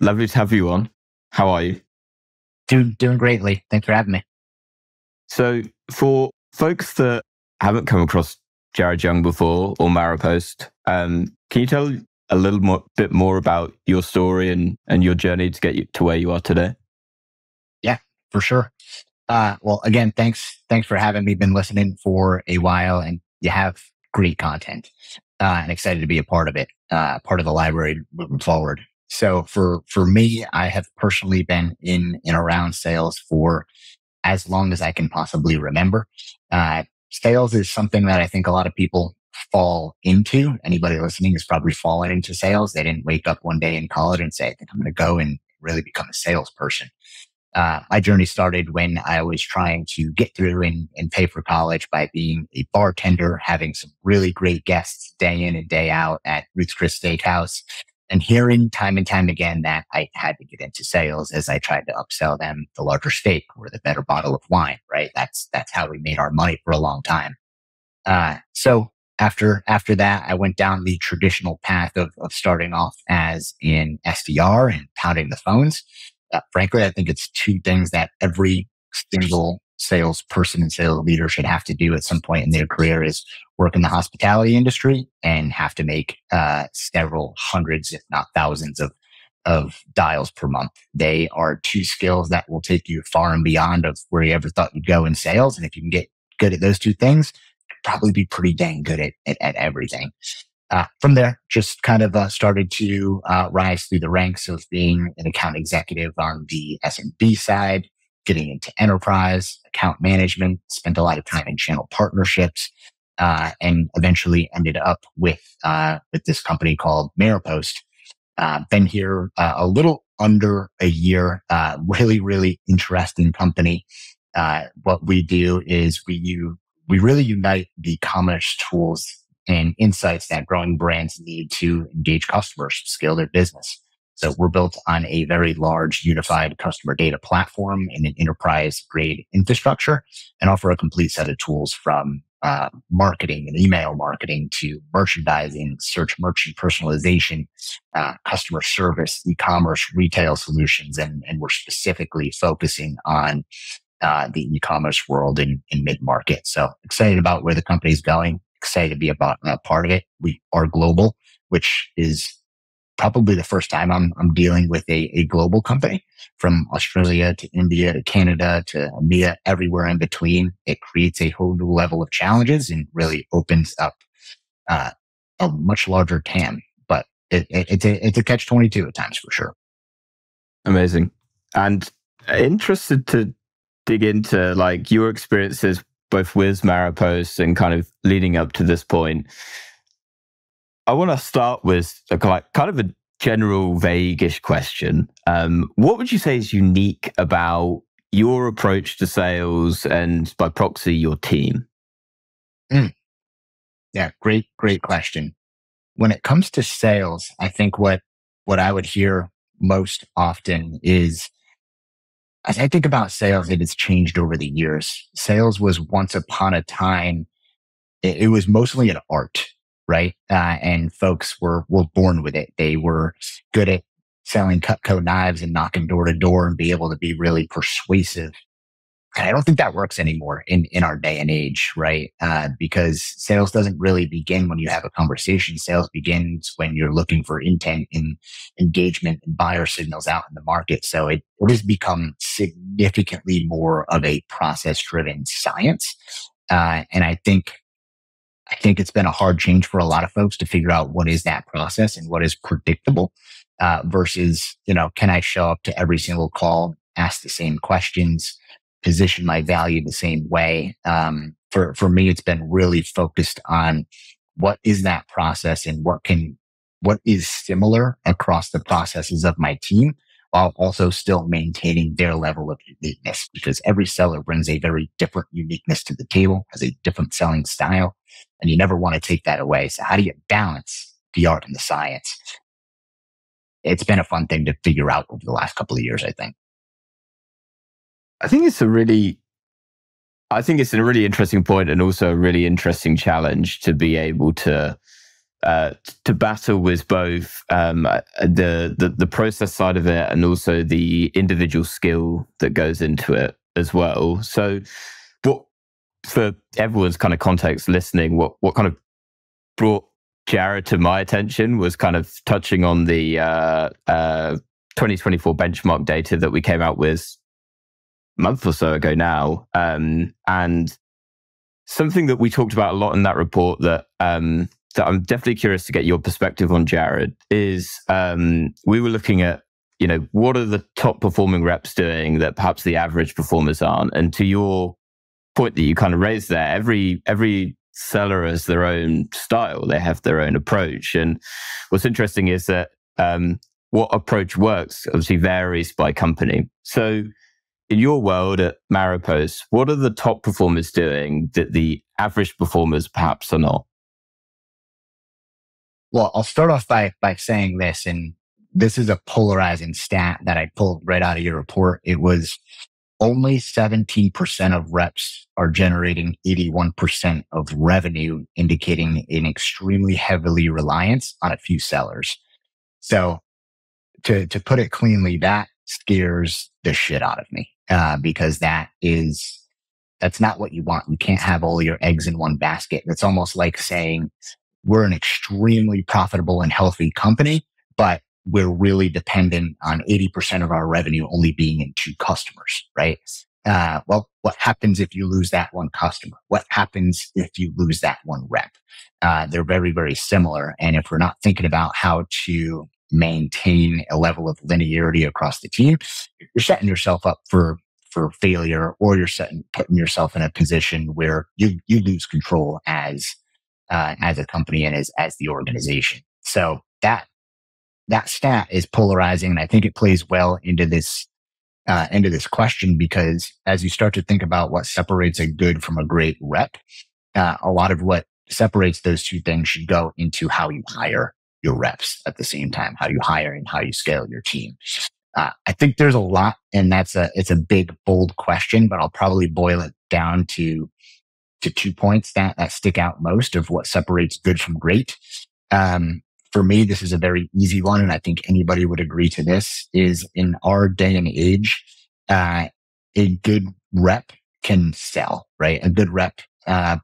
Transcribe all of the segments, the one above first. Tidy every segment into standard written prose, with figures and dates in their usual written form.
Lovely to have you on. How are you? Doing greatly. Thanks for having me. So, for folks that haven't come across Jared Young before or Maropost, can you tell a bit more about your story and your journey to get you to where you are today? Yeah, for sure. Well, again, thanks for having me. Been listening for a while, and you have great content, and excited to be a part of it, part of the library moving forward. So for me, I have personally been in and around sales for as long as I can possibly remember. Sales is something that I think a lot of people fall into. Anybody listening has probably fallen into sales. They didn't wake up one day in college and say, I think I'm going to go and really become a salesperson. My journey started when I was trying to get through and pay for college by being a bartender, having some really great guests day in and day out at Ruth's Chris Steakhouse, and hearing time and time again that I had to get into sales as I tried to upsell them the larger steak or the better bottle of wine, right? That's how we made our money for a long time. So after that, I went down the traditional path of starting off as an SDR and pounding the phones. Frankly, I think it's two things that every single salesperson and sales leader should have to do at some point in their career is work in the hospitality industry and have to make several hundreds, if not thousands of dials per month. They are two skills that will take you far and beyond of where you ever thought you'd go in sales. And if you can get good at those two things, you'll probably be pretty dang good at everything. From there, just kind of started to rise through the ranks of being an account executive on the SMB side, getting into enterprise, account management, spent a lot of time in channel partnerships, and eventually ended up with this company called Maropost. Been here a little under a year. Really, really interesting company. What we do is we really unite the commerce tools and insights that growing brands need to engage customers, scale their business. So we're built on a very large unified customer data platform and an enterprise grade infrastructure, and offer a complete set of tools from marketing and email marketing to merchandising, search merchant personalization, customer service, e-commerce, retail solutions. And we're specifically focusing on the e-commerce world in mid-market. So excited about where the company's going. Excited to be about part of it. We are global, which is probably the first time I'm dealing with a global company, from Australia to India to Canada to EMEA, everywhere in between. It creates a whole new level of challenges and really opens up a much larger TAM. But it's a catch-22 at times for sure. Amazing. And interested to dig into like your experiences both with Maropost and kind of leading up to this point. I want to start with kind of a general vague-ish question. What would you say is unique about your approach to sales and by proxy, your team? Yeah, great question. When it comes to sales, I think what I would hear most often is, as I think about sales, it has changed over the years. Sales was once upon a time, it was mostly an art, right? And folks were born with it. They were good at selling Cutco knives and knocking door to door and be able to be really persuasive. And I don't think that works anymore in our day and age, right? Because sales doesn't really begin when you have a conversation. Sales begins when you're looking for intent and engagement and buyer signals out in the market. So it has become significantly more of a process-driven science. And I think it's been a hard change for a lot of folks to figure out what is that process and what is predictable versus, can I show up to every single call, ask the same questions, position my value the same way. For me, it's been really focused on what is that process and what is similar across the processes of my team, while also still maintaining their level of uniqueness, because every seller brings a very different uniqueness to the table, has a different selling style, and you never want to take that away. So how do you balance the art and the science? It's been a fun thing to figure out over the last couple of years, I think. I think it's a really interesting point and also a really interesting challenge to be able to to battle with both the process side of it and also the individual skill that goes into it as well. So, what, for everyone's kind of context listening, what kind of brought Jared to my attention was kind of touching on the 2024 benchmark data that we came out with a month or so ago now, and something that we talked about a lot in that report that that I'm definitely curious to get your perspective on, Jared, is we were looking at, what are the top performing reps doing that perhaps the average performers aren't? And to your point that you kind of raised there, every seller has their own style. They have their own approach. And what's interesting is that what approach works obviously varies by company. So in your world at Maropost, what are the top performers doing that the average performers perhaps are not? Well, I'll start off by saying this, and this is a polarizing stat that I pulled right out of your report. It was only 17% of reps are generating 81% of revenue, indicating an extremely heavily reliance on a few sellers. So to put it cleanly, that scares the shit out of me, because that's not what you want. You can't have all your eggs in one basket. It's almost like saying we're an extremely profitable and healthy company, but we're really dependent on 80% of our revenue only being in two customers, right? Well, what happens if you lose that one customer? What happens if you lose that one rep? They're very, very similar. And if we're not thinking about how to maintain a level of linearity across the team, you're setting yourself up for failure, or you're putting yourself in a position where you lose control as a company and as the organization. So that stat is polarizing, and I think it plays well into this question, because as you start to think about what separates a good from a great rep, a lot of what separates those two things should go into how you hire your reps at the same time, how you hire and how you scale your team. I think there's a lot, and it's a big, bold question, but I'll probably boil it down to 2 points that stick out most of what separates good from great. For me, this is a very easy one, and I think anybody would agree to this, is in our day and age, a good rep can sell, right? A good rep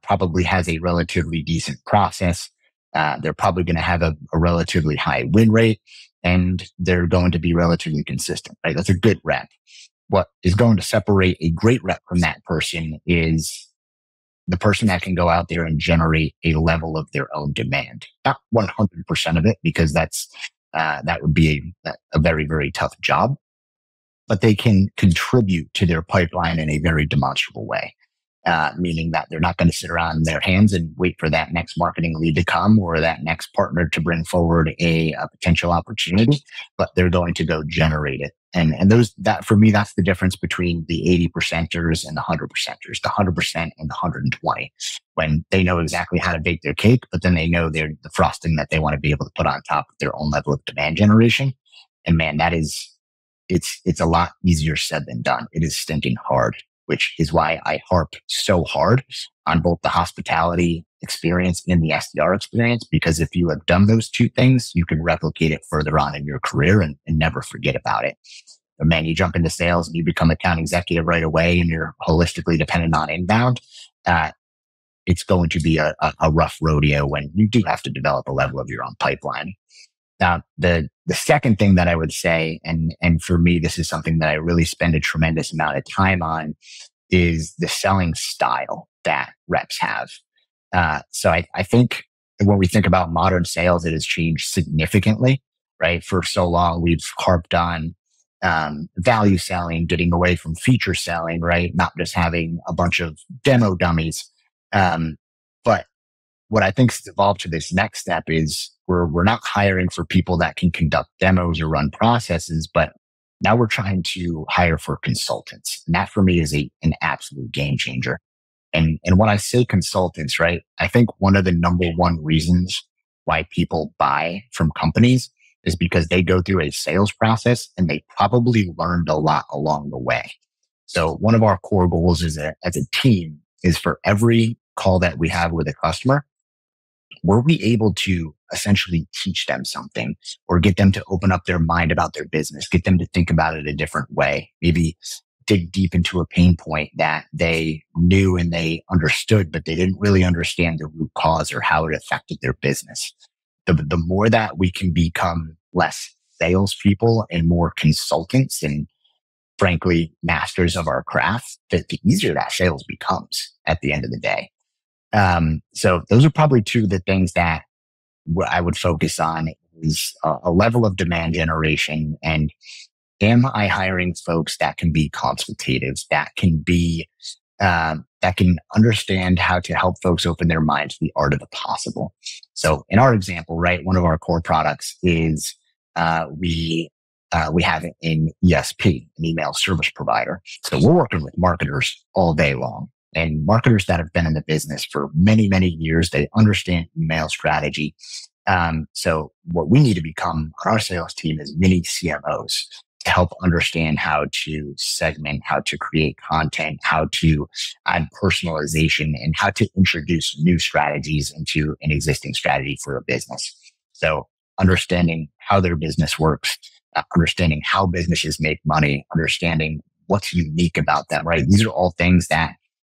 probably has a relatively decent process. They're probably going to have a relatively high win rate, and they're going to be relatively consistent, right? That's a good rep. What is going to separate a great rep from that person is the person that can go out there and generate a level of their own demand. Not 100% of it, because that would be a very, very tough job, but they can contribute to their pipeline in a very demonstrable way. Meaning that they're not going to sit around their hands and wait for that next marketing lead to come or that next partner to bring forward a potential opportunity, but they're going to go generate it. And that for me, that's the difference between the 80%ers and the 100%ers, the 100% and the 120, when they know exactly how to bake their cake, but then they know they're the frosting that they want to be able to put on top of their own level of demand generation. And man, it's a lot easier said than done. It is stinking hard, which is why I harp so hard on both the hospitality experience and the SDR experience, because if you have done those two things, you can replicate it further on in your career and never forget about it. But man, you jump into sales and you become account executive right away and you're holistically dependent on inbound. It's going to be a rough rodeo when you do have to develop a level of your own pipeline. Now, the second thing that I would say, and for me, this is something that I really spend a tremendous amount of time on, is the selling style that reps have. So I think when we think about modern sales, it has changed significantly, right? For so long, we've harped on value selling, getting away from feature selling, right? Not just having a bunch of demo dummies. But what I think has evolved to this next step is we're not hiring for people that can conduct demos or run processes, but now we're trying to hire for consultants. And that for me is an absolute game changer. And when I say consultants, right, I think one of the number one reasons why people buy from companies is because they go through a sales process and they probably learned a lot along the way. So one of our core goals as a team is for every call that we have with a customer, were we able to essentially teach them something or get them to open up their mind about their business, get them to think about it a different way, maybe dig deep into a pain point that they knew and they understood, but they didn't really understand the root cause or how it affected their business. The more that we can become less salespeople and more consultants and frankly, masters of our craft, the easier that sales becomes at the end of the day. So those are probably two of the things that I would focus on is a level of demand generation. And am I hiring folks that can be consultative, that can be, that can understand how to help folks open their minds to the art of the possible. So in our example, right, one of our core products is, we have an ESP, an email service provider. So we're working with marketers all day long, and marketers that have been in the business for many, many years. They understand email strategy. So what we need to become on our sales team is mini CMOs to help understand how to segment, how to create content, how to add personalization, and how to introduce new strategies into an existing strategy for a business. So understanding how their business works, understanding how businesses make money, understanding what's unique about them, right? These are all things that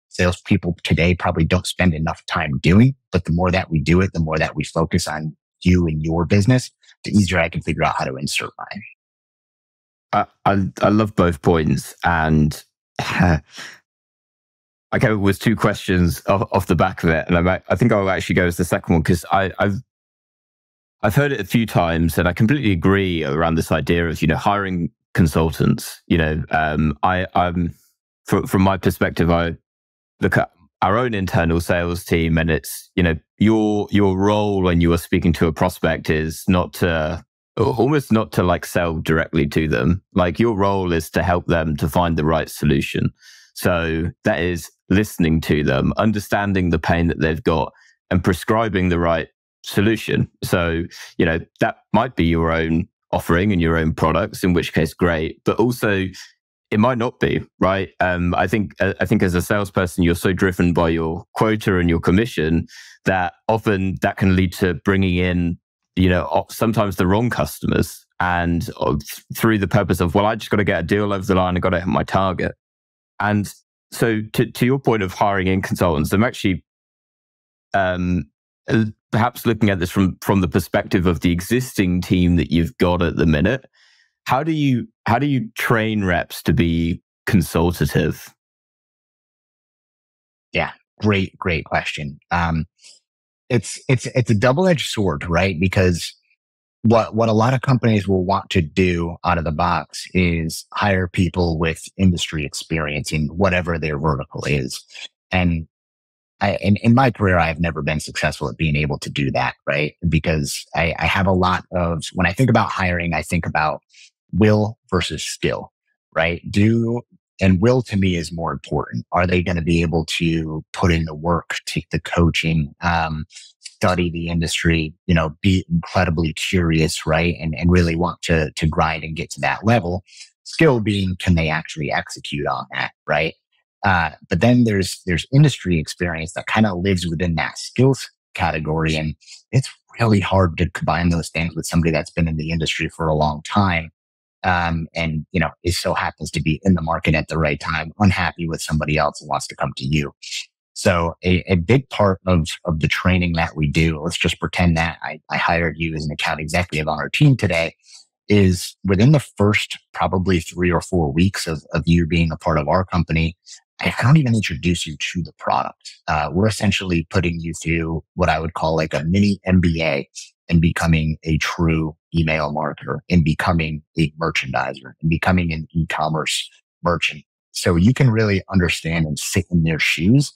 salespeople today probably don't spend enough time doing. But the more that we do it, the more that we focus on you and your business, the easier I can figure out how to insert mine. I love both points. And I came up with two questions off the back of it. And I think I'll actually go as the second one because I've heard it a few times, and I completely agree around this idea of, hiring consultants. I'm from my perspective, I look at our own internal sales team, and it's, your role when you are speaking to a prospect is almost not to like sell directly to them. Like your role is to help them to find the right solution. So that is listening to them, understanding the pain that they've got, and prescribing the right solution. So, that might be your own offering and your own products, in which case, great. But also, it might not be, right? I think as a salesperson, you're so driven by your quota and your commission that often that can lead to bringing in, sometimes the wrong customers, and through the purpose of, well, I just got to get a deal over the line. I got to hit my target. And so to your point of hiring in consultants, I'm actually perhaps looking at this from the perspective of the existing team that you've got at the minute. How do you train reps to be consultative? Yeah, great question. It's a double-edged sword, right? Because what a lot of companies will want to do out of the box is hire people with industry experience in whatever their vertical is. And in my career, I've never been successful at being able to do that, right? Because I have a lot of, when I think about hiring, I think about will versus skill, right? And will to me is more important. Are they going to be able to put in the work, take the coaching, study the industry, be incredibly curious, right? And really want to grind and get to that level. Skill being, can they actually execute on that, right? But then there's industry experience that kind of lives within that skills category. And it's really hard to combine those things with somebody that's been in the industry for a long time. And, it so happens to be in the market at the right time, unhappy with somebody else and wants to come to you. So a big part of the training that we do, let's just pretend that I hired you as an account executive on our team today, is within the first probably 3 or 4 weeks of you being a part of our company, I don't even introduce you to the product. We're essentially putting you through what I would call like a mini MBA in becoming a true email marketer, in becoming a merchandiser, in becoming an e-commerce merchant. So you can really understand and sit in their shoes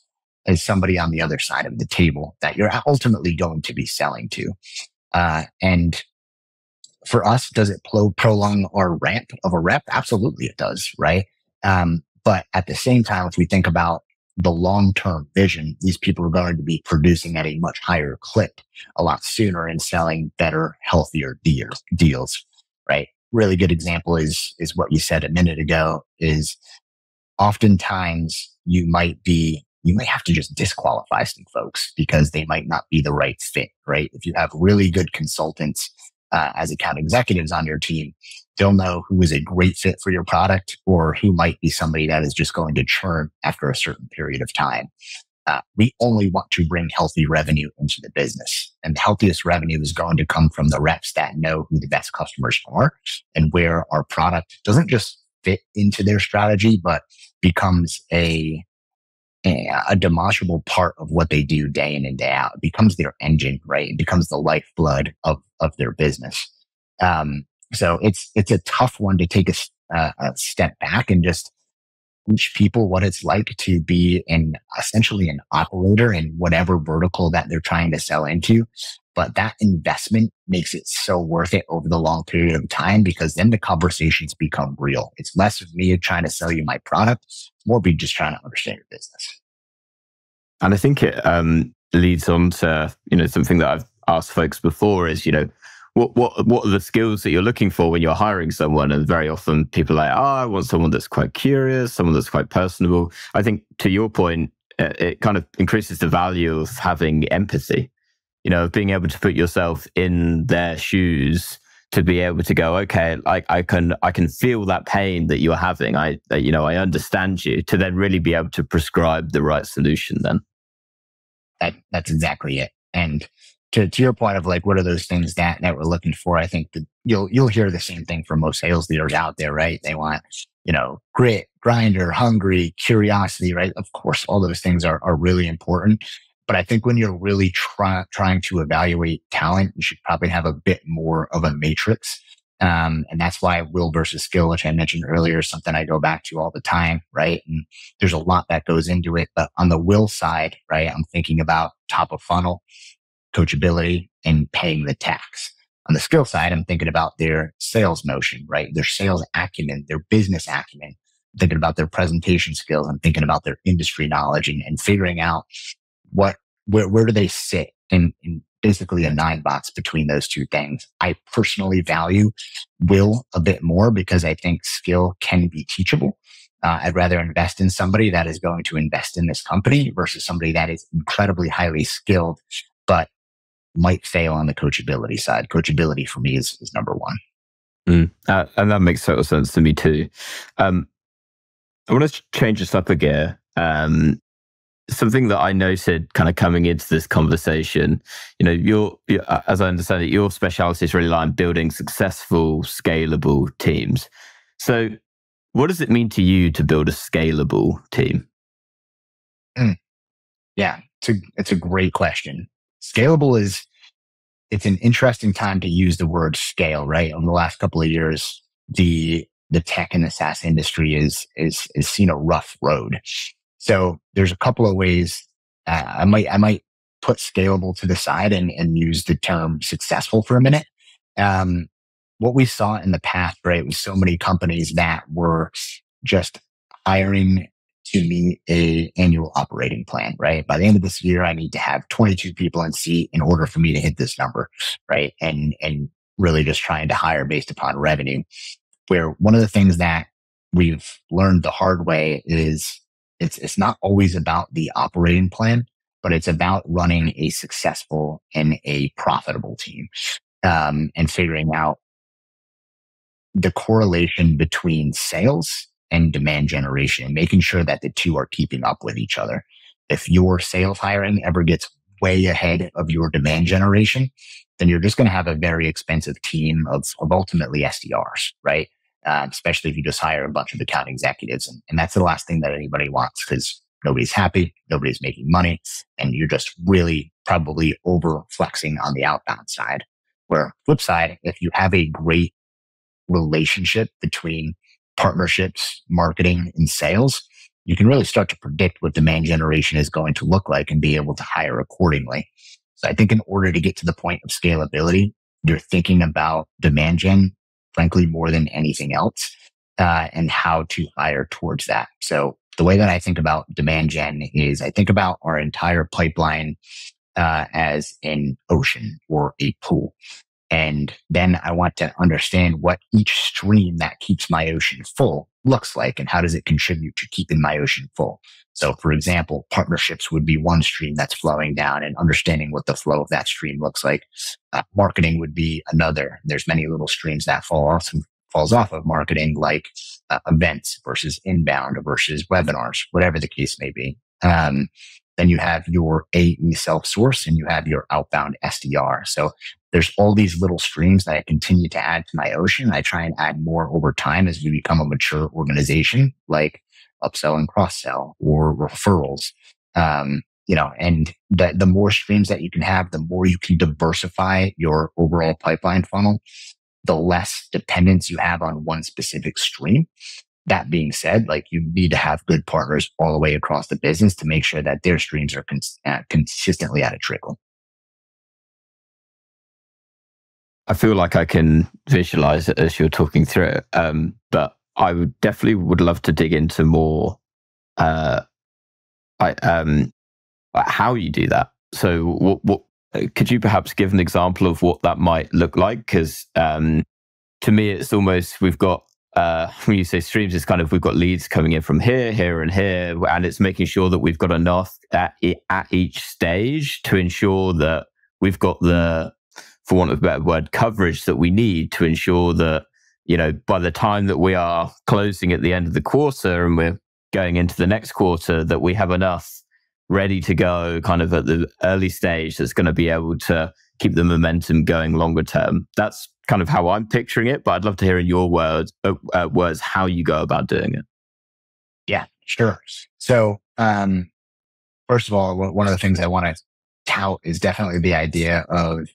as somebody on the other side of the table that you're ultimately going to be selling to. And for us, does it prolong our ramp of a rep? Absolutely it does, right? But at the same time, if we think about the long-term vision, these people are going to be producing at a much higher clip a lot sooner and selling better, healthier deals, right? Really good example is what you said a minute ago is oftentimes you might be, you may have to just disqualify some folks because they might not be the right fit, right? If you have really good consultants as account executives on your team, they'll know who is a great fit for your product or who might be somebody that is just going to churn after a certain period of time. We only want to bring healthy revenue into the business. And the healthiest revenue is going to come from the reps that know who the best customers are and where our product doesn't just fit into their strategy, but becomes a demonstrable part of what they do day in and day out. It becomes their engine, right? It becomes the lifeblood of their business. So it's a tough one to take a step back and just teach people what it's like to be essentially an operator in whatever vertical that they're trying to sell into. But that investment makes it so worth it over the long period of time because then the conversations become real. It's less of me trying to sell you my product, more me just trying to understand your business. And I think it leads on to, something that I've asked folks before is, what are the skills that you're looking for when you're hiring someone? And very often people are like, I want someone that's quite curious, someone that's quite personable. I think to your point, it kind of increases the value of having empathy, of being able to put yourself in their shoes to be able to go, okay, I can feel that pain that you're having. I understand you, to then really be able to prescribe the right solution then. That's exactly it. And to your point of like, what are those things that we're looking for? I think that you'll hear the same thing from most sales leaders out there, right? They want, grit, grinder, hungry, curiosity, right? Of course, all those things are really important. But I think when you're really trying to evaluate talent, you should probably have a bit more of a matrix. And that's why will versus skill, which I mentioned earlier, is something I go back to all the time, right? And there's a lot that goes into it. But on the will side, right, I'm thinking about top of funnel, coachability, and paying the tax. On the skill side, I'm thinking about their sales motion, right? Their sales acumen, their business acumen. I'm thinking about their presentation skills. I'm thinking about their industry knowledge and figuring out where do they sit in basically a 9 box between those two things. I personally value will a bit more because I think skill can be teachable. I'd rather invest in somebody that is going to invest in this company versus somebody that is incredibly highly skilled, but might fail on the coachability side. Coachability for me is number one. And that makes total sense to me too. I want to change this up a gear. Something that I noted kind of coming into this conversation, your as I understand it, your specialty is really on building successful, scalable teams. So what does it mean to you to build a scalable team? Yeah, it's a great question. Scalable it's an interesting time to use the word scale, right? In the last couple of years, the tech and the SaaS industry is seen a rough road. So there's a couple of ways I might put scalable to the side and use the term successful for a minute. What we saw in the past, right, was so many companies that were just hiring to meet a annual operating plan, right? By the end of this year, I need to have 22 people in seat in order for me to hit this number, right? And really just trying to hire based upon revenue. Where one of the things that we've learned the hard way is it's not always about the operating plan, but it's about running a successful and a profitable team, and figuring out the correlation between sales and demand generation and making sure that the two are keeping up with each other. If your sales hiring ever gets way ahead of your demand generation, then you're just going to have a very expensive team of ultimately SDRs, right? Especially if you just hire a bunch of account executives. And that's the last thing that anybody wants because nobody's happy, nobody's making money, and you're just really probably over flexing on the outbound side. Where flip side, if you have a great relationship between partnerships, marketing, and sales, you can really start to predict what demand generation is going to look like and be able to hire accordingly. So I think in order to get to the point of scalability, you're thinking about demand gen, frankly, more than anything else, and how to hire towards that. So the way that I think about demand gen is I think about our entire pipeline as an ocean or a pool. And then I want to understand what each stream that keeps my ocean full looks like and how does it contribute to keeping my ocean full. So for example, partnerships would be one stream that's flowing down and understanding what the flow of that stream looks like. Marketing would be another. There's many little streams that falls off of marketing, like events versus inbound versus webinars, whatever the case may be. Then you have your AE self-source and you have your outbound SDR. So there's all these little streams that I continue to add to my ocean. I try and add more over time as we become a mature organization, like upsell and cross-sell or referrals. And the more streams that you can have, the more you can diversify your overall pipeline funnel, the less dependence you have on one specific stream. That being said, like you need to have good partners all the way across the business to make sure that their streams are consistently at a trickle. I feel like I can visualize it as you're talking through it, but I would definitely love to dig into more how you do that. So, what could you perhaps give an example of what that might look like? Because to me, it's almost we've got. When you say streams, it's kind of we've got leads coming in from here, here, and here, and it's making sure that we've got enough at each stage to ensure that we've got the, for want of a better word, coverage that we need to ensure that, by the time that we are closing at the end of the quarter and we're going into the next quarter, that we have enough ready to go kind of at the early stage that's going to be able to keep the momentum going longer term. That's kind of how I'm picturing it, but I'd love to hear in your words how you go about doing it. Yeah, sure. So, first of all, one of the things I want to tout is definitely the idea of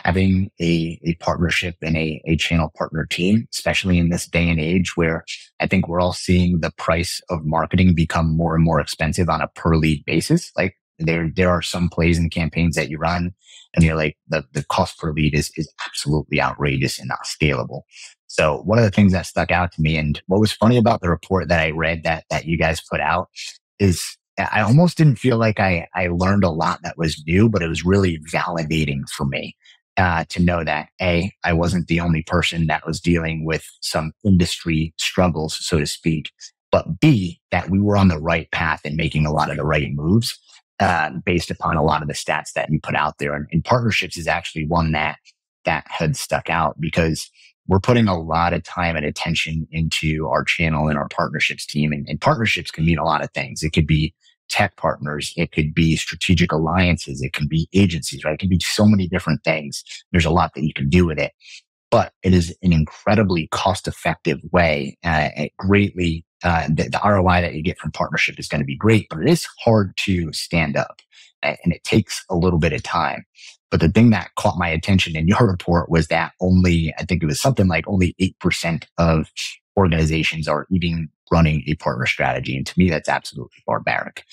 having a partnership and a channel partner team, especially in this day and age where I think we're all seeing the price of marketing become more and more expensive on a per lead basis. Like there are some plays and campaigns that you run and you're like, the cost per lead is absolutely outrageous and not scalable. So one of the things that stuck out to me, and what was funny about the report that I read that you guys put out, is I almost didn't feel like I learned a lot that was new, but it was really validating for me to know that I wasn't the only person that was dealing with some industry struggles, so to speak, but B, that we were on the right path and making a lot of the right moves. Based upon a lot of the stats that you put out there. And partnerships is actually one that had stuck out because we're putting a lot of time and attention into our channel and our partnerships team. And partnerships can mean a lot of things. It could be tech partners. It could be strategic alliances. It can be agencies, right? It can be so many different things. There's a lot that you can do with it, but it is an incredibly cost-effective way. It greatly the ROI that you get from partnership is going to be great, but it is hard to stand up and it takes a little bit of time. But the thing that caught my attention in your report was that I think it was something like only 8% of organizations are even running a partner strategy. And to me, that's absolutely barbaric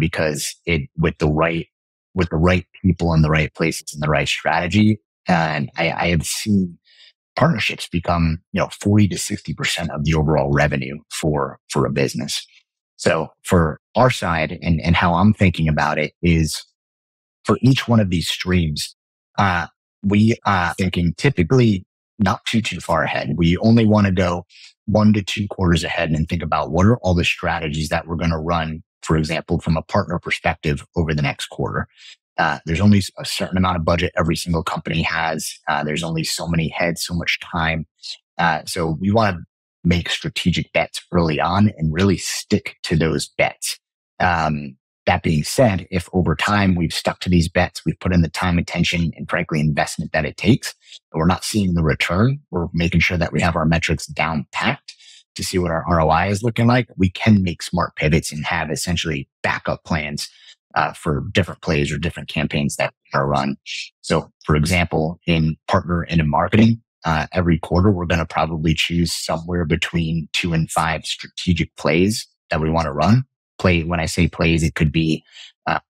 because with the right people in the right places and the right strategy. And I have seen partnerships become, 40 to 60% of the overall revenue for a business. So for our side and how I'm thinking about it is for each one of these streams, we are thinking typically not too far ahead. We only want to go 1 to 2 quarters ahead and think about what are all the strategies that we're going to run, for example, from a partner perspective over the next quarter. There's only a certain amount of budget every single company has. There's only so many heads, so much time. So we want to make strategic bets early on and really stick to those bets. That being said, if over time we've stuck to these bets, we've put in the time, attention, and frankly, investment that it takes, but we're not seeing the return, we're making sure that we have our metrics down packed to see what our ROI is looking like, we can make smart pivots and have essentially backup plans for different plays or different campaigns that are run. So for example, in partner and in marketing, every quarter, we're going to probably choose somewhere between 2 and 5 strategic plays that we want to run. When I say plays, it could be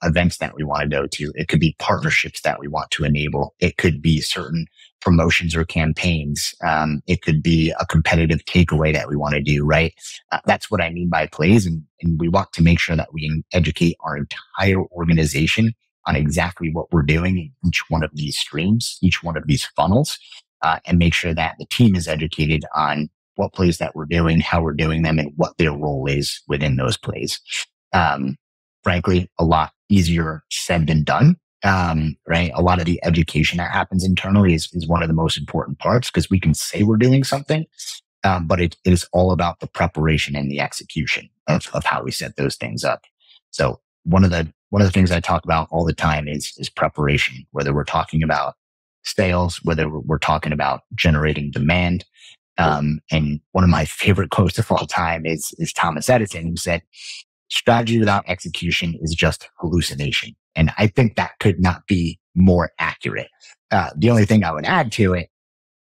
events that we want to go to. It could be partnerships that we want to enable. It could be certain promotions or campaigns. It could be a competitive takeaway that we want to do, right? That's what I mean by plays. And we want to make sure that we educate our entire organization on exactly what we're doing in each one of these streams, each one of these funnels, and make sure that the team is educated on what plays that we're doing, how we're doing them, and what their role is within those plays. Frankly, a lot easier said than done. Right. A lot of the education that happens internally is one of the most important parts, because we can say we're doing something, but it is all about the preparation and the execution of how we set those things up. So one of the things I talk about all the time is preparation, whether we're talking about sales, whether we're talking about generating demand. And one of my favorite quotes of all time is Thomas Edison, who said, "Strategy without execution is just hallucination." And I think that could not be more accurate. The only thing I would add to it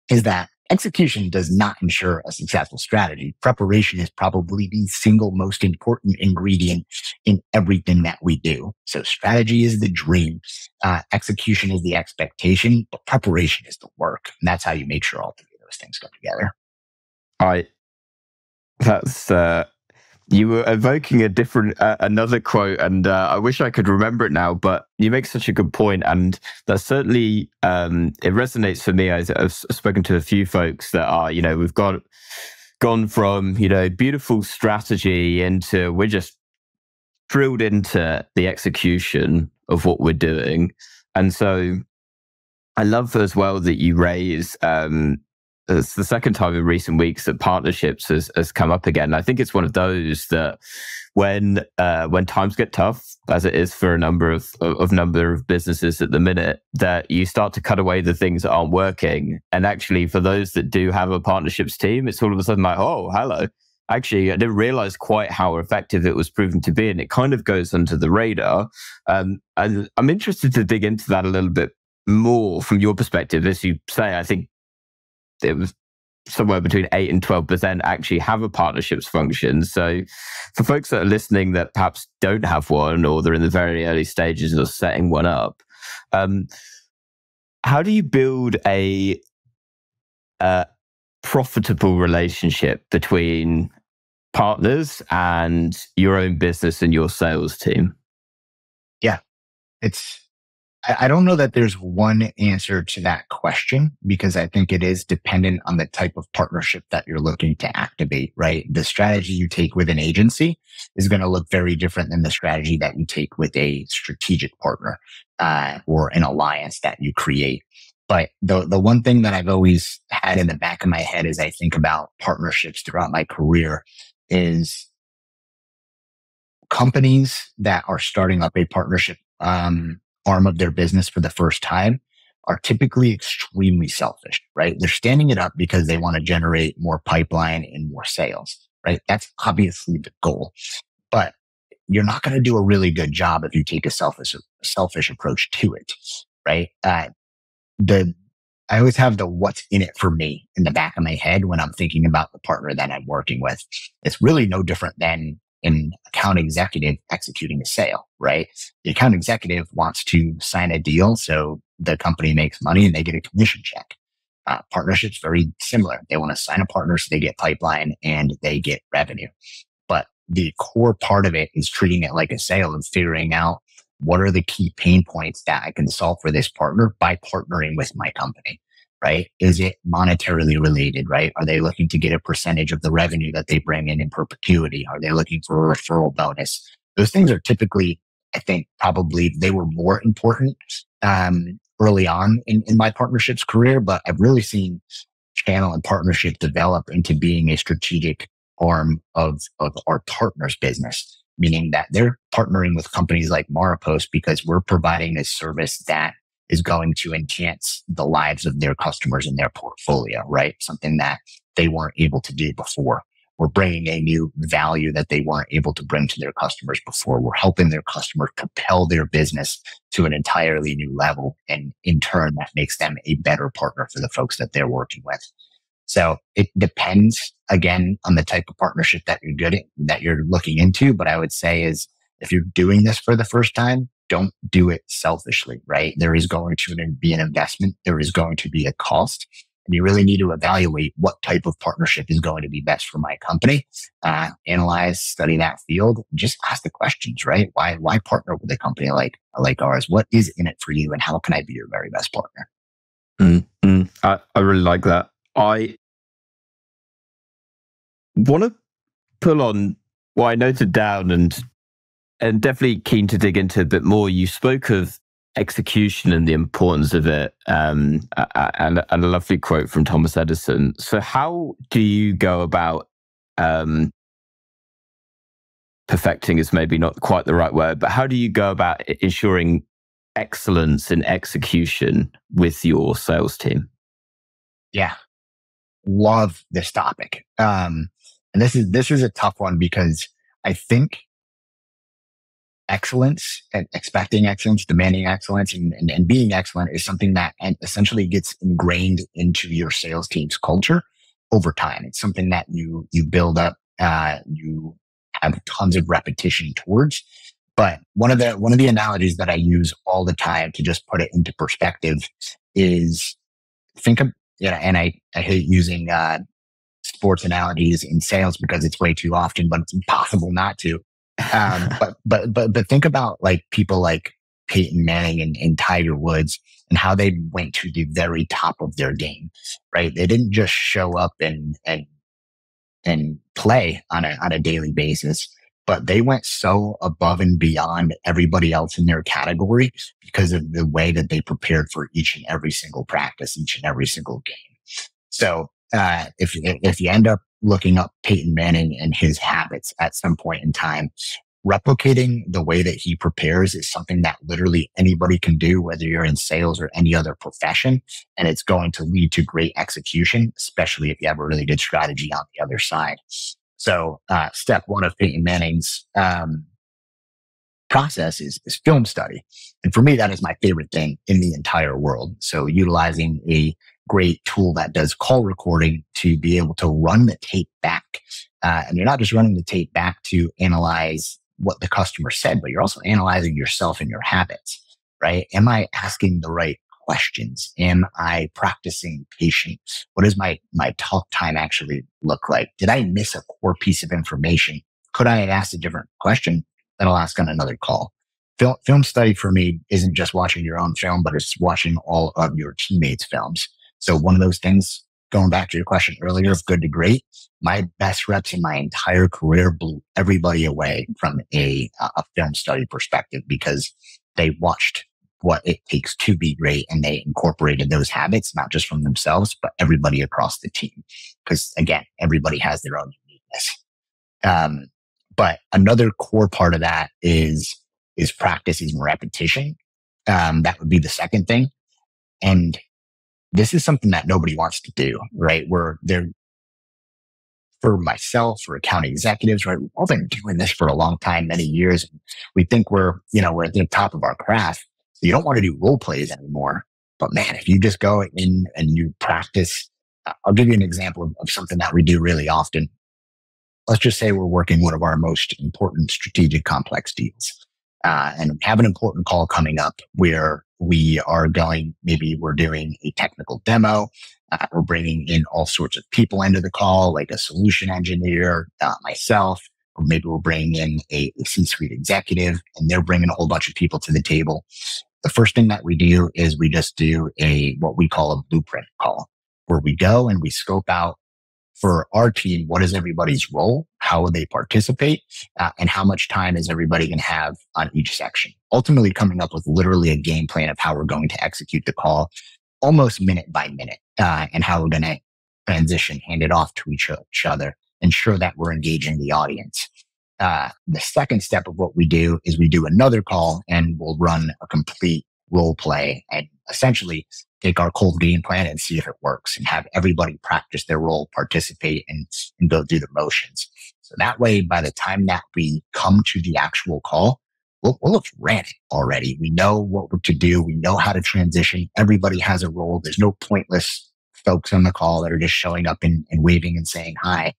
is that execution does not ensure a successful strategy. Preparation is probably the single most important ingredient in everything that we do. So strategy is the dream. Execution is the expectation, but preparation is the work. And that's how you make sure all three of those things come together. You were evoking another quote, and I wish I could remember it now, but you make such a good point, and that certainly, it resonates for me. I've spoken to a few folks that are, we've gone from, beautiful strategy into, we're just drilled into the execution of what we're doing. And so I love as well that you raise, it's the second time in recent weeks that partnerships has come up again. I think it's one of those that when times get tough, as it is for a number of businesses at the minute, that you start to cut away the things that aren't working. And actually, for those that do have a partnerships team, it's all of a sudden like, oh, hello. Actually, I didn't realize quite how effective it was proven to be, and it kind of goes under the radar. And I'm interested to dig into that a little bit more from your perspective. As you say, I think it was somewhere between 8 and 12% actually have a partnerships function. So for folks that are listening that perhaps don't have one, or they're in the very early stages of setting one up, how do you build a profitable relationship between partners and your own business and your sales team? Yeah, I don't know that there's one answer to that question, because I think it is dependent on the type of partnership that you're looking to activate, right? The strategy you take with an agency is going to look very different than the strategy that you take with a strategic partner, or an alliance that you create. But the one thing that I've always had in the back of my head as I think about partnerships throughout my career is companies that are starting up a partnership, arm of their business for the first time are typically extremely selfish, right? They're standing it up because they want to generate more pipeline and more sales, right? That's obviously the goal, but you're not going to do a really good job if you take a selfish approach to it, right? I always have the what's in it for me in the back of my head when I'm thinking about the partner that I'm working with. It's really no different than an account executive executing a sale, right? The account executive wants to sign a deal so the company makes money and they get a commission check. Partnerships, very similar. They want to sign a partner so they get pipeline and they get revenue. But the core part of it is treating it like a sale and figuring out what are the key pain points that I can solve for this partner by partnering with my company, right? Is it monetarily related, right? Are they looking to get a percentage of the revenue that they bring in perpetuity? Are they looking for a referral bonus? Those things are typically, I think, probably they were more important early on in my partnerships career, but I've really seen channel and partnership develop into being a strategic arm of our partner's business, meaning that they're partnering with companies like Maropost because we're providing a service that is going to enhance the lives of their customers in their portfolio, right? Something that they weren't able to do before. We're bringing a new value that they weren't able to bring to their customers before. We're helping their customers propel their business to an entirely new level. And in turn, that makes them a better partner for the folks that they're working with. So it depends, again, on the type of partnership that you're looking into. But I would say is if you're doing this for the first time, don't do it selfishly, right? There is going to be an investment. There is going to be a cost. And you really need to evaluate what type of partnership is going to be best for my company. Analyze, study that field, just ask the questions, right? Why partner with a company like ours? What is in it for you, and how can I be your very best partner? I really like that. I want to pull on what I noted down and definitely keen to dig into a bit more. You spoke of execution and the importance of it, and a lovely quote from Thomas Edison. So how do you go about perfecting is maybe not quite the right word, but how do you go about ensuring excellence in execution with your sales team? Yeah, love this topic. And this is a tough one because I think excellence and expecting excellence, demanding excellence, and being excellent is something that essentially gets ingrained into your sales team's culture over time. It's something that you build up, you have tons of repetition towards. But one of the analogies that I use all the time to just put it into perspective is think of, and I hate using sports analogies in sales because it's way too often, but it's impossible not to. But think about like people like Peyton Manning and Tiger Woods and how they went to the very top of their game, right? They didn't just show up and play on a daily basis, but they went so above and beyond everybody else in their category because of the way that they prepared for each and every single practice, each and every single game. So, if you end up looking up Peyton Manning and his habits at some point in time, replicating the way that he prepares is something that literally anybody can do, whether you're in sales or any other profession. And it's going to lead to great execution, especially if you have a really good strategy on the other side. So, step one of Peyton Manning's, process is film study. And for me, that is my favorite thing in the entire world. So utilizing a great tool that does call recording to be able to run the tape back. And you're not just running the tape back to analyze what the customer said, but you're also analyzing yourself and your habits, right? Am I asking the right questions? Am I practicing patience? What does my talk time actually look like? Did I miss a core piece of information? Could I have asked a different question? Then I'll ask on another call. Film study for me isn't just watching your own film, but it's watching all of your teammates' films. So one of those things, going back to your question earlier of good to great, my best reps in my entire career blew everybody away from a film study perspective because they watched what it takes to be great and they incorporated those habits, not just from themselves, but everybody across the team. Because again, everybody has their own uniqueness. But another core part of that is practice and repetition. That would be the second thing. And this is something that nobody wants to do, right? For myself, for account executives, right? We've all been doing this for a long time, many years. We think we're at the top of our craft. So you don't want to do role plays anymore. But man, if you just go in and you practice, I'll give you an example of something that we do really often. Let's just say we're working one of our most important strategic complex deals. And we have an important call coming up where we are maybe we're doing a technical demo. We're bringing in all sorts of people into the call, like a solution engineer, myself, or maybe we're bringing in a C-suite executive and they're bringing a whole bunch of people to the table. The first thing that we do is we just do what we call a blueprint call, where we go and we scope out for our team, what is everybody's role? How will they participate? And how much time is everybody going to have on each section? Ultimately coming up with literally a game plan of how we're going to execute the call almost minute by minute, and how we're going to transition, hand it off to each other, ensure that we're engaging the audience. The second step of what we do is we do another call and we'll run a complete role play and essentially take our cold game plan and see if it works and have everybody practice their role, participate and go through the motions. So that way, by the time that we come to the actual call, we'll have ran it already. We know what we're to do. We know how to transition. Everybody has a role. There's no pointless folks on the call that are just showing up and waving and saying hi.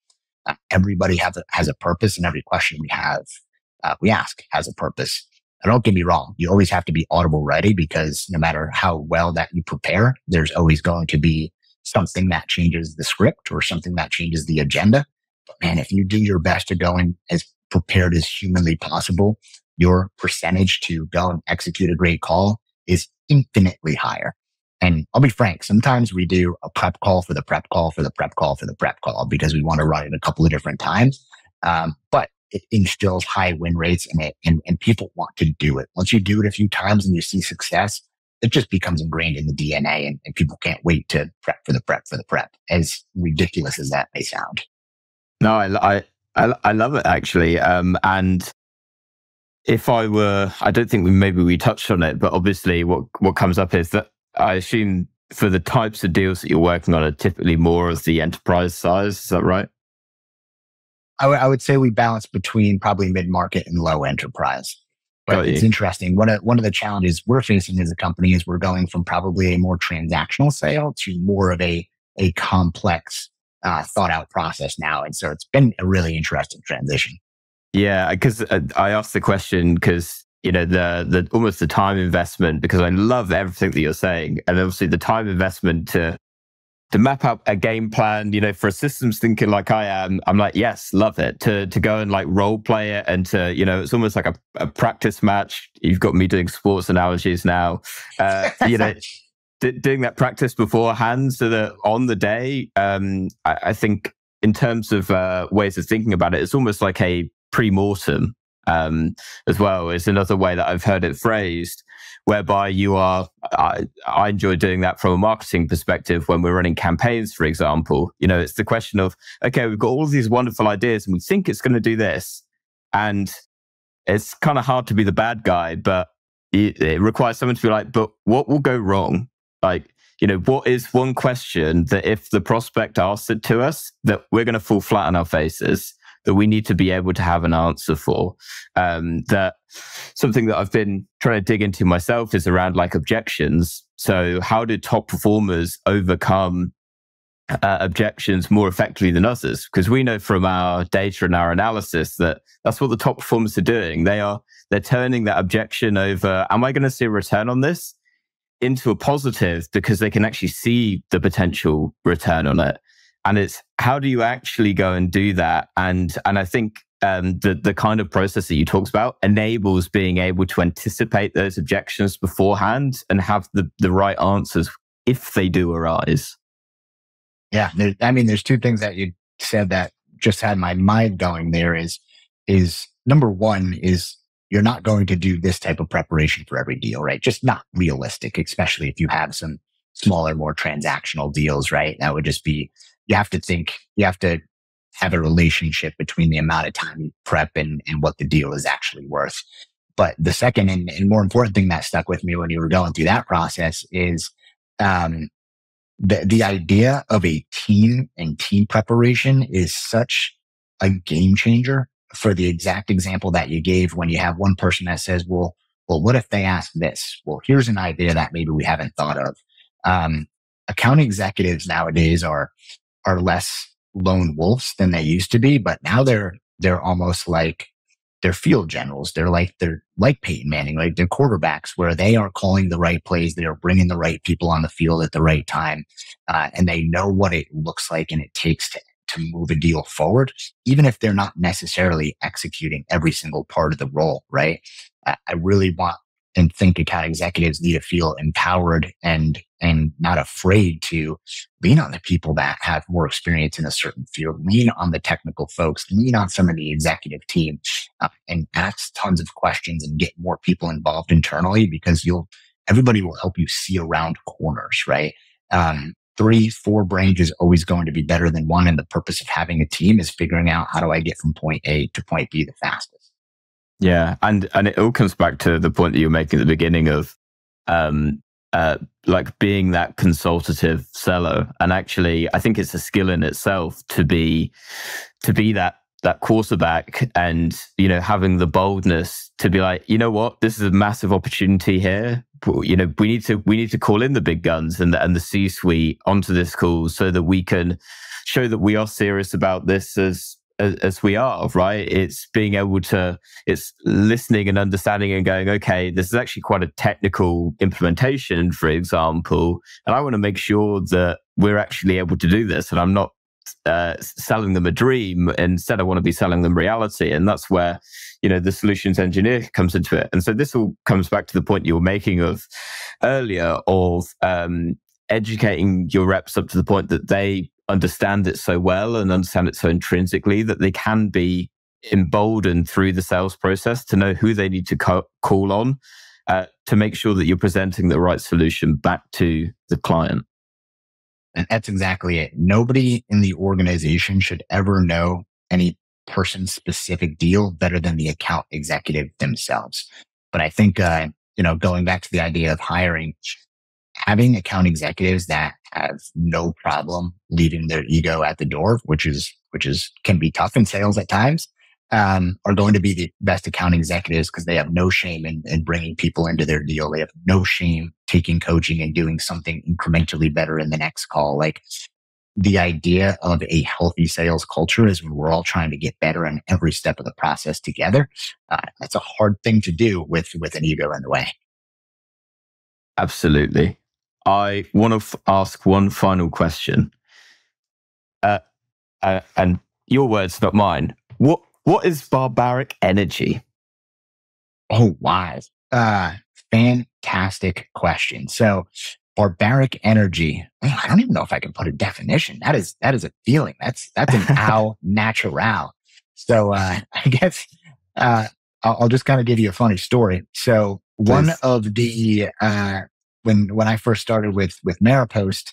Everybody has a purpose, and every question we ask has a purpose. And don't get me wrong, you always have to be audible ready because no matter how well that you prepare, there's always going to be something that changes the script or something that changes the agenda. But man, if you do your best to go in as prepared as humanly possible, your percentage to go and execute a great call is infinitely higher. And I'll be frank, sometimes we do a prep call for the prep call for the prep call for the prep call because we want to run it a couple of different times. But it instills high win rates and people want to do it. Once you do it a few times and you see success, it just becomes ingrained in the DNA and people can't wait to prep for the prep for the prep, as ridiculous as that may sound. No, I love it actually. And if I don't think maybe we touched on it, but obviously what comes up is that I assume for the types of deals that you're working on are typically more of the enterprise size. Is that right? I would say we balance between probably mid-market and low enterprise. But it's interesting. One of the challenges we're facing as a company is we're going from probably a more transactional sale to more of a complex, thought out process now. And so it's been a really interesting transition. Yeah, because I asked the question because, the almost the time investment, because I love everything that you're saying. And obviously the time investment to map out a game plan, for a systems thinker like I am, I'm like, yes, love it. To go and like role play it and to, it's almost like a practice match. You've got me doing sports analogies now. Doing that practice beforehand so that on the day, I think in terms of ways of thinking about it, it's almost like a pre-mortem as well is another way that I've heard it phrased, whereby I enjoy doing that from a marketing perspective when we're running campaigns, for example. It's the question of, okay, we've got all of these wonderful ideas and we think it's going to do this. And it's kind of hard to be the bad guy, but it requires someone to be like, but what will go wrong? Like, what is one question that if the prospect asks it to us, that we're going to fall flat on our faces, that we need to be able to have an answer for? That something that I've been trying to dig into myself is around like objections. So how do top performers overcome objections more effectively than others? Because we know from our data and our analysis that that's what the top performers are doing. They're turning that objection over, am I going to see a return on this, into a positive, because they can actually see the potential return on it. And it's how do you actually go and do that? And I think the kind of process that you talked about enables being able to anticipate those objections beforehand and have the right answers if they do arise. Yeah, there's two things that you said that just had my mind going there is number one is you're not going to do this type of preparation for every deal, right? Just not realistic, especially if you have some smaller, more transactional deals, right? That would just be, you have to have a relationship between the amount of time you prep and what the deal is actually worth. But the second and more important thing that stuck with me when you were going through that process is the idea of a team and team preparation is such a game changer for the exact example that you gave when you have one person that says, well, what if they ask this? Well, here's an idea that maybe we haven't thought of. Account executives nowadays are less lone wolves than they used to be, but now they're almost like they're field generals. They're like Peyton Manning, like they're quarterbacks where they are calling the right plays. They are bringing the right people on the field at the right time. And they know what it looks like and it takes to move a deal forward, even if they're not necessarily executing every single part of the role, right? I really want and think account executives need to feel empowered and not afraid to lean on the people that have more experience in a certain field, lean on the technical folks, lean on some of the executive team, and ask tons of questions and get more people involved internally, because everybody will help you see around corners, right? 3-4 brains is always going to be better than one. And the purpose of having a team is figuring out how do I get from point A to point B the fastest. Yeah. And it all comes back to the point that you were making at the beginning of like being that consultative seller. And actually, I think it's a skill in itself to be that quarterback and, having the boldness to be like, you know what, this is a massive opportunity here. We need to call in the big guns and the C-suite onto this call so that we can show that we are serious about this as as we are, right? It's being able to, it's listening and understanding and going, okay, this is actually quite a technical implementation, for example, and I want to make sure that we're actually able to do this, and I'm not selling them a dream. Instead, I want to be selling them reality, and that's where the solutions engineer comes into it. And so this all comes back to the point you were making of earlier of educating your reps up to the point that they understand it so well and understand it so intrinsically that they can be emboldened through the sales process to know who they need to call on to make sure that you're presenting the right solution back to the client. And that's exactly it. Nobody in the organization should ever know any person's specific deal better than the account executive themselves. But I think, going back to the idea of hiring, having account executives that have no problem leaving their ego at the door, which can be tough in sales at times, are going to be the best account executives because they have no shame in bringing people into their deal. They have no shame taking coaching and doing something incrementally better in the next call. Like, the idea of a healthy sales culture is when we're all trying to get better in every step of the process together. That's a hard thing to do with an ego in the way. Absolutely. I want to ask one final question. And your words, not mine. What is barbaric energy? Oh, wow. Fantastic question. So barbaric energy, I don't even know if I can put a definition. That is a feeling. That's an au natural. So I guess I'll just kind of give you a funny story. So one of the when I first started with Maropost,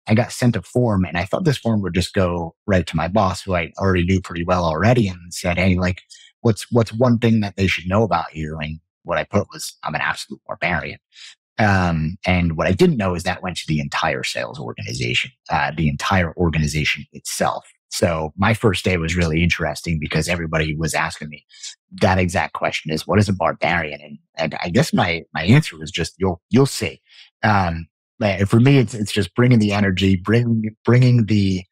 I got sent a form, and I thought this form would just go right to my boss, who I already knew pretty well already, and said, "Hey, like, what's one thing that they should know about you?" And what I put was, "I'm an absolute barbarian." And what I didn't know is that went to the entire sales organization, the entire organization itself. So my first day was really interesting because everybody was asking me that exact question: is what is a barbarian? And I guess my answer was just, you'll see. For me, it's just bringing the energy, bringing the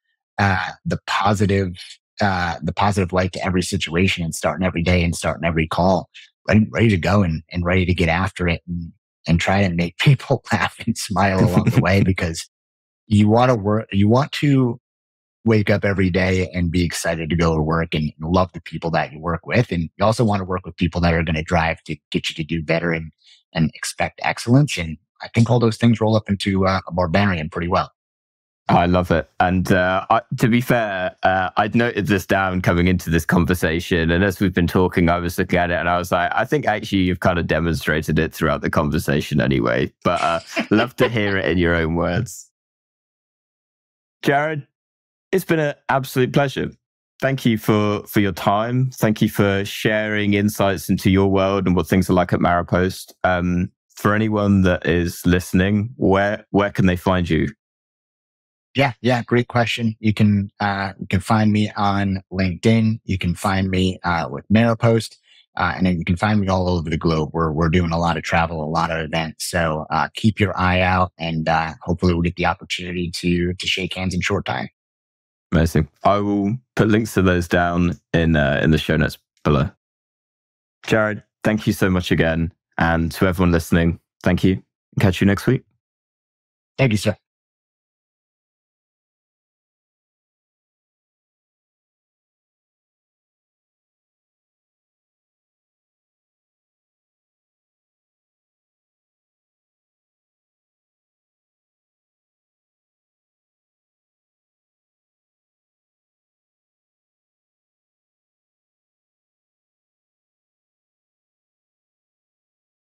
positive light to every situation, and starting every day and starting every call, ready to go and ready to get after it and try and make people laugh and smile along the way, because you want to wake up every day and be excited to go to work and love the people that you work with. And you also want to work with people that are going to drive to get you to do better and expect excellence. And I think all those things roll up into a barbarian pretty well. I love it. And to be fair, I'd noted this down coming into this conversation. And as we've been talking, I was looking at it and I was like, I think actually you've kind of demonstrated it throughout the conversation anyway. But love to hear it in your own words. Jared, it's been an absolute pleasure. Thank you for your time. Thank you for sharing insights into your world and what things are like at Maropost. For anyone that is listening, where can they find you? Yeah, great question. You can find me on LinkedIn. You can find me with Maropost, and then you can find me all over the globe. We're doing a lot of travel, a lot of events. So keep your eye out, and hopefully we'll get the opportunity to shake hands in short time. Amazing. I will put links to those down in the show notes below. Jared, thank you so much again. And to everyone listening, thank you. Catch you next week. Thank you, sir.